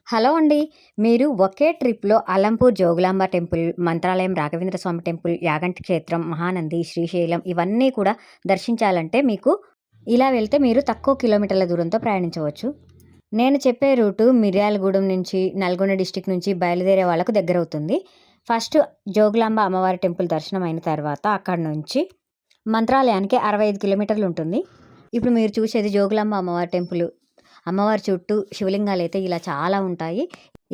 Hello అండి. మీరు ఒకే ట్రిప్‌లో అలంపూర్ జోగులాంబ టెంపుల్, మంత్రాలయం రాఘవేంద్ర స్వామి టెంపుల్, యాగంటి క్షేత్రం, మహానంది, శ్రీశైలం ఇవన్నీ కూడా దర్శించాలంటే మీకు ఇలా వెళ్తే మీరు తక్కువ కిలోమీటర్ల దూరంతో ప్రయాణించవచ్చు. నేను చెప్పే రూటు మిర్యాలగూడెం నుంచి, నల్గొండ డిస్ట్రిక్ట్ నుంచి బయలుదేరే వాళ్ళకు దగ్గరవుతుంది. ఫస్ట్ జోగులాంబ అమ్మవారి టెంపుల్ దర్శనం అయిన తర్వాత అక్కడి నుంచి మంత్రాలయానికి 65 కిలోమీటర్లు ఉంటుంది. ఇప్పుడు మీరు చూసేది జోగులాంబ అమ్మవారి టెంపుల్. అమ్మవారి చుట్టూ శివలింగాలైతే ఇలా చాలా ఉంటాయి.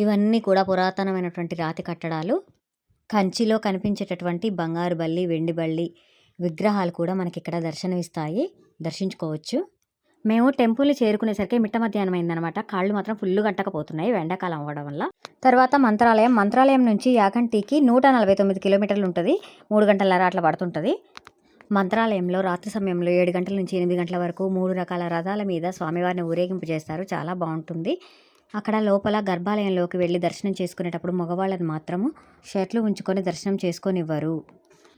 ఇవన్నీ కూడా పురాతనమైనటువంటి రాతి కట్టడాలు. కంచిలో కనిపించేటటువంటి బంగారు బల్లి, వెండి బల్లి విగ్రహాలు కూడా మనకిక్కడ దర్శనమిస్తాయి. దర్శించుకోవచ్చు. మేము టెంపుల్‌ని చేరుకునేసరికి మిట్ట మధ్యాహ్నం అయిందనమాట. కాళ్ళు మాత్రం ఫుల్లుగా అంటకపోతున్నాయి ఎండాకాలం అవ్వడం వల్ల. తర్వాత మంత్రాలయం నుంచి యాగంటికి 149 కిలోమీటర్లు ఉంటుంది. 3 గంటలన్నర అట్లా పడుతుంటుంది. మంత్రాలయంలో రాత్రి సమయంలో 7 గంటల నుంచి 8 గంటల వరకు 3 రకాల రథాల మీద స్వామివారిని ఊరేగింపు చేస్తారు. చాలా బాగుంటుంది. అక్కడ లోపల గర్భాలయంలోకి వెళ్ళి దర్శనం చేసుకునేటప్పుడు మగవాళ్ళని మాత్రము షర్ట్లు ఉంచుకొని దర్శనం చేసుకోనివ్వరు.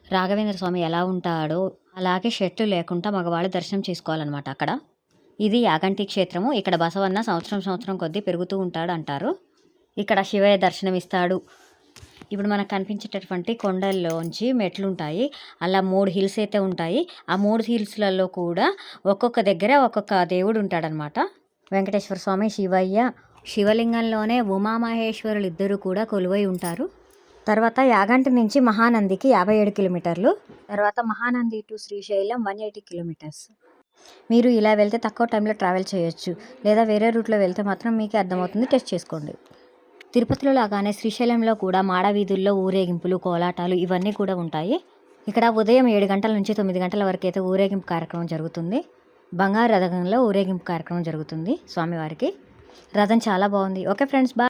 రాఘవేంద్ర స్వామి ఎలా ఉంటాడో అలాగే షర్ట్లు లేకుండా మగవాళ్ళు దర్శనం చేసుకోవాలన్నమాట అక్కడ. ఇది యాగంటి క్షేత్రము. ఇక్కడ బసవన్న సంవత్సరం కొద్దీ పెరుగుతూ ఉంటాడు అంటారు. ఇక్కడ శివయ్య దర్శనం ఇస్తాడు. ఇప్పుడు మనకు కనిపించేటటువంటి కొండల్లోంచి మెట్లు ఉంటాయి. అలా 3 హిల్స్ అయితే ఉంటాయి. ఆ 3 హిల్స్లలో కూడా ఒక్కొక్క దగ్గర ఒక్కొక్క దేవుడు ఉంటాడనమాట. వెంకటేశ్వర స్వామి, శివయ్య, శివలింగంలోనే ఉమామహేశ్వరులు ఇద్దరు కూడా కొలువై ఉంటారు. తర్వాత యాగంటి నుంచి మహానందికి 57 కిలోమీటర్లు. తర్వాత మహానంది టు శ్రీశైలం 180 కిలోమీటర్స్. మీరు ఇలా వెళ్తే తక్కువ టైంలో ట్రావెల్ చేయొచ్చు. లేదా వేరే రూట్లో వెళ్తే మాత్రం మీకే అర్థమవుతుంది. టెస్ట్ చేసుకోండి. తిరుపతిలో లాగానే శ్రీశైలంలో కూడా మాడ వీధుల్లో ఊరేగింపులు, కోలాటాలు ఇవన్నీ కూడా ఉంటాయి. ఇక్కడ ఉదయం 7 గంటల నుంచి 9 గంటల వరకు అయితే ఊరేగింపు కార్యక్రమం జరుగుతుంది. బంగారు రథంలో ఊరేగింపు కార్యక్రమం జరుగుతుంది స్వామివారికి. రథం చాలా బాగుంది. Okay friends, bye.